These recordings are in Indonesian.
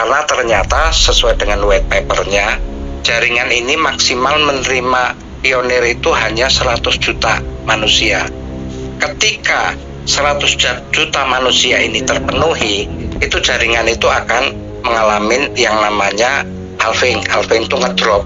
karena ternyata sesuai dengan white papernya, jaringan ini maksimal menerima pionir itu hanya 100 juta manusia. Ketika 100 juta manusia ini terpenuhi, itu jaringan itu akan mengalami yang namanya halving. Halving itu ngedrop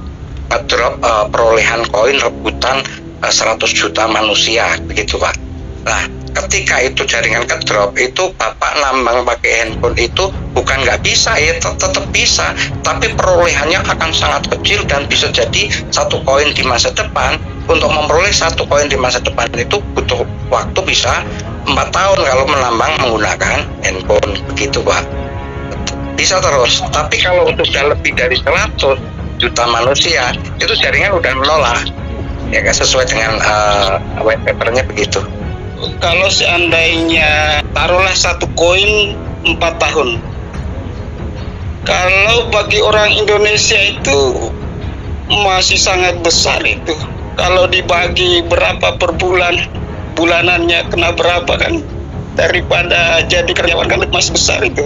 perolehan koin rebutan 100 juta manusia, begitu Pak. Nah, ketika itu jaringan kedrop, itu Bapak nambang pakai handphone itu bukan nggak bisa ya, tetap bisa, tapi perolehannya akan sangat kecil dan bisa jadi satu koin di masa depan. Untuk memperoleh satu koin di masa depan itu butuh waktu bisa 4 tahun kalau menambang menggunakan handphone, begitu Pak. Bisa terus, tapi kalau sudah lebih dari 100 juta manusia, itu jaringan udah menolak, ya sesuai dengan white papernya begitu. Kalau seandainya taruhlah satu koin 4 tahun, kalau bagi orang Indonesia itu masih sangat besar itu. Kalau dibagi berapa per bulan, bulanannya kena berapa kan, daripada jadi karyawan kan masih besar itu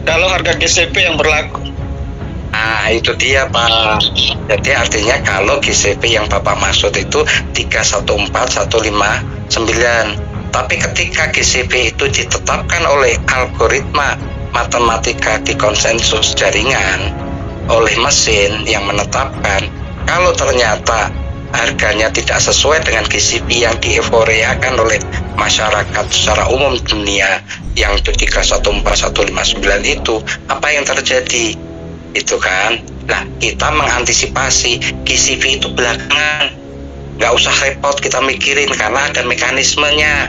kalau harga GCP yang berlaku. Nah itu dia Pak, jadi artinya kalau GCP yang Bapak maksud itu 314159, tapi ketika GCP itu ditetapkan oleh algoritma matematika di konsensus jaringan oleh mesin yang menetapkan, kalau ternyata harganya tidak sesuai dengan GCP yang dieforiakan oleh masyarakat secara umum dunia yang itu 314159 itu, apa yang terjadi? Itu kan, nah kita mengantisipasi GCP itu belakangan, nggak usah repot kita mikirin karena ada mekanismenya.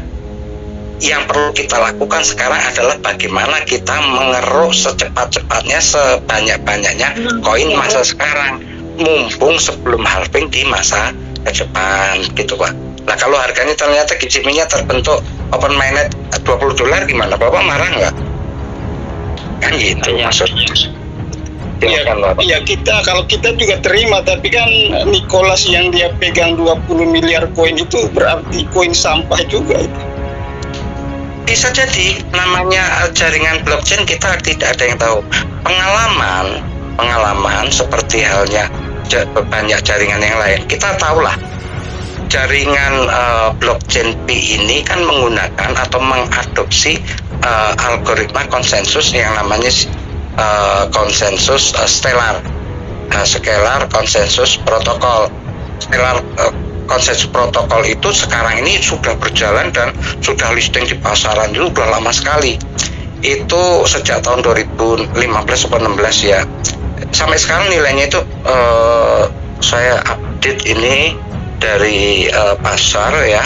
Yang perlu kita lakukan sekarang adalah bagaimana kita mengeruk secepat-cepatnya, sebanyak-banyaknya koin masa sekarang, mumpung sebelum halving di masa ke depan, gitu Pak. Nah kalau harganya ternyata GCP-nya terbentuk open mainnet $20 gimana? Bapak marah nggak? Kan gitu maksudnya. Ya kita, kalau kita juga terima, tapi kan Nicholas yang dia pegang 20 miliar koin itu berarti koin sampah juga itu. Bisa jadi, namanya jaringan blockchain kita tidak ada yang tahu. Pengalaman seperti halnya banyak jaringan yang lain, kita tahulah jaringan blockchain P ini kan menggunakan atau mengadopsi algoritma konsensus yang namanya konsensus stellar konsensus protokol. Stellar konsensus protokol itu sekarang ini sudah berjalan dan sudah listing di pasaran itu sudah lama sekali. Itu sejak tahun 2015 atau 16 ya. Sampai sekarang nilainya itu saya update ini dari pasar ya.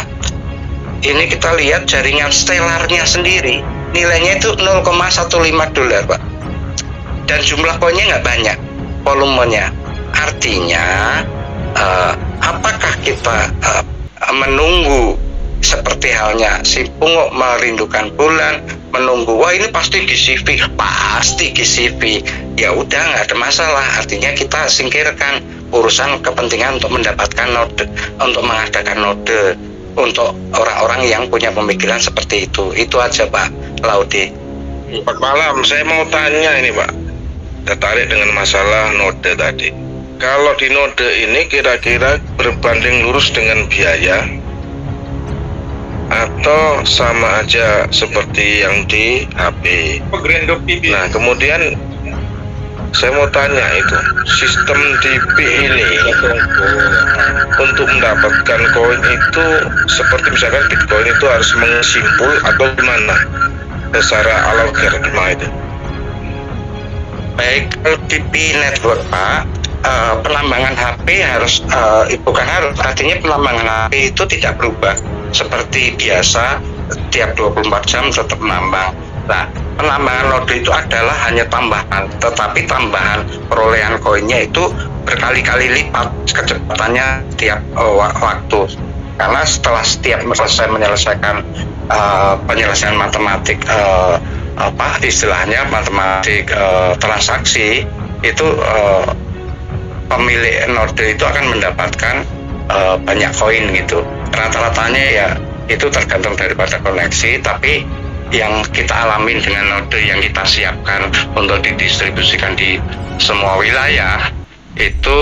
Ini kita lihat jaringan stellarnya sendiri nilainya itu $0,15 Pak. Dan jumlah koinnya nggak banyak, volumenya. Artinya apakah kita menunggu seperti halnya si Pungo merindukan bulan, menunggu wah ini pasti GCP, pasti GCP, ya udah nggak ada masalah. Artinya kita singkirkan urusan kepentingan untuk mendapatkan node, untuk mengadakan node untuk orang-orang yang punya pemikiran seperti itu aja Pak Laude. Selamat malam, saya mau tanya ini Pak, tertarik dengan masalah node tadi. Kalau di node ini kira-kira berbanding lurus dengan biaya atau sama aja seperti yang di HP? Nah kemudian saya mau tanya itu sistem DP ini untuk mendapatkan koin itu seperti misalkan Bitcoin itu harus mengimpul atau gimana secara algoritma itu? Baik, DP network Pak, penambangan HP harus bukan harus, artinya penambangan HP itu tidak berubah seperti biasa, tiap 24 jam tetap menambang. Nah, penambangan node itu adalah hanya tambahan, tetapi tambahan perolehan koinnya itu berkali-kali lipat kecepatannya tiap waktu. Karena setelah setiap selesai menyelesaikan penyelesaian matematik istilahnya matematik transaksi itu pemilik node itu akan mendapatkan banyak koin gitu. Rata-ratanya ya itu tergantung daripada koneksi, tapi yang kita alamin dengan node yang kita siapkan untuk didistribusikan di semua wilayah itu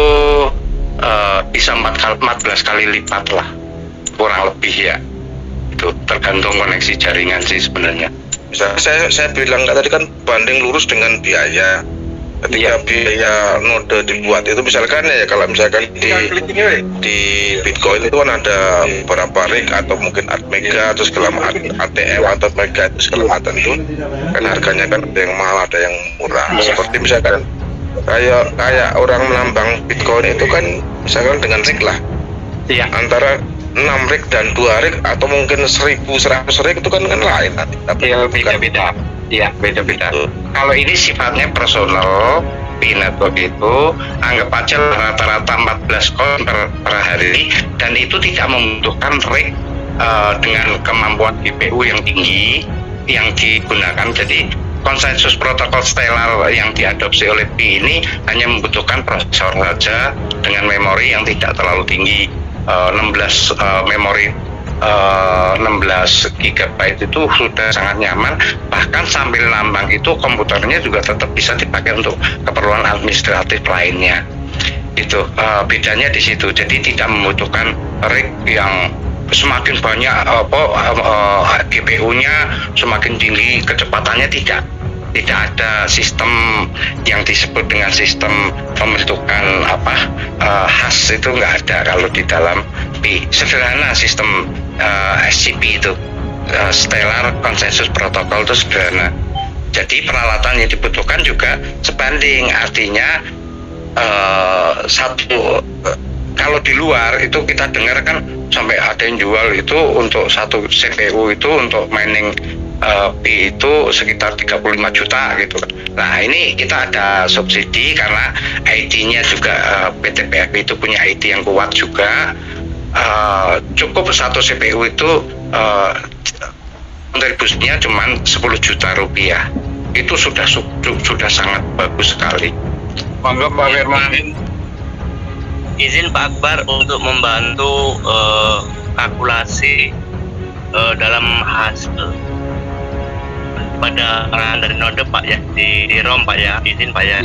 bisa 14 kali lipat lah kurang lebih ya. Itu tergantung koneksi jaringan sih sebenarnya. Saya bilang tadi kan banding lurus dengan biaya. Ketika biaya node dibuat itu misalkan ya kalau misalkan di Bitcoin itu kan ada beberapa rig atau mungkin Atmega atau segala ATM atau Mega itu segala macam itu kan harganya kan ada yang mahal ada yang murah. Seperti misalkan kayak orang menambang Bitcoin itu kan misalkan dengan rig lah antara 6 rig dan 2 rig atau mungkin 1.100 rig itu kan lain nanti. Tapi beda-beda. Iya, beda-beda. Kalau ini sifatnya personal, P-network itu anggap aja rata-rata 14 coin per hari, dan itu tidak membutuhkan rig dengan kemampuan GPU yang tinggi yang digunakan. Jadi konsensus protokol Stellar yang diadopsi oleh P ini hanya membutuhkan prosesor saja dengan memori yang tidak terlalu tinggi. 16 memori 16 GB itu sudah sangat nyaman. Bahkan sambil nambang itu komputernya juga tetap bisa dipakai untuk keperluan administratif lainnya. Itu bedanya di situ. Jadi tidak membutuhkan rig yang semakin banyak GPU-nya semakin tinggi kecepatannya, tidak ada sistem yang disebut dengan sistem pembentukan hash itu nggak ada kalau di dalam P. Sederhana sistem SCP itu Stellar Consensus Protocol itu sederhana. Jadi peralatan yang dibutuhkan juga sebanding, artinya kalau di luar itu kita dengar kan sampai ada yang jual itu untuk satu CPU itu untuk mining P itu sekitar 35 juta gitu kan. Nah ini kita ada subsidi karena IT-nya juga PT PFB itu punya IT yang kuat juga. Cukup satu CPU itu kontribusinya cuma 10 juta rupiah. Itu sudah sangat bagus sekali. Monggo Pak Firman. Izin Pak Akbar untuk membantu kalkulasi dalam hasil pada orang dari node Pak ya, di ROM Pak ya, izin Pak ya.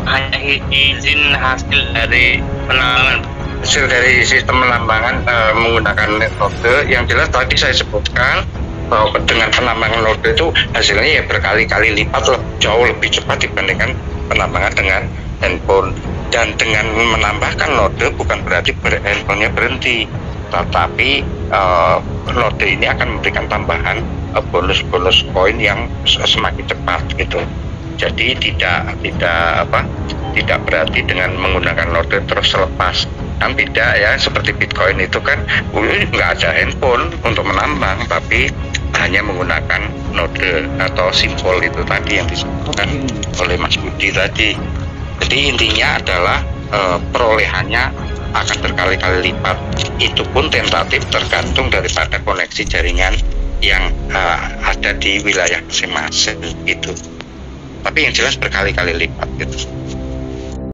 Hanya izin hasil dari penambangan, hasil dari sistem penambangan menggunakan node. Yang jelas tadi saya sebutkan bahwa dengan penambangan node itu hasilnya ya berkali-kali lipat jauh lebih cepat dibandingkan penambangan dengan handphone. Dan dengan menambahkan node bukan berarti handphonenya berhenti, tetapi node ini akan memberikan tambahan bonus-bonus poin yang semakin cepat gitu. Jadi tidak berarti dengan menggunakan node terus lepas. Kan beda ya, seperti Bitcoin itu kan nggak ada handphone untuk menambang, tapi hanya menggunakan node atau simbol itu tadi yang disebutkan oleh Mas Budi tadi. Jadi intinya adalah perolehannya akan berkali-kali lipat. Itu pun tentatif tergantung daripada koneksi jaringan yang ada di wilayah masing-masing itu. Tapi yang jelas berkali-kali lipat gitu.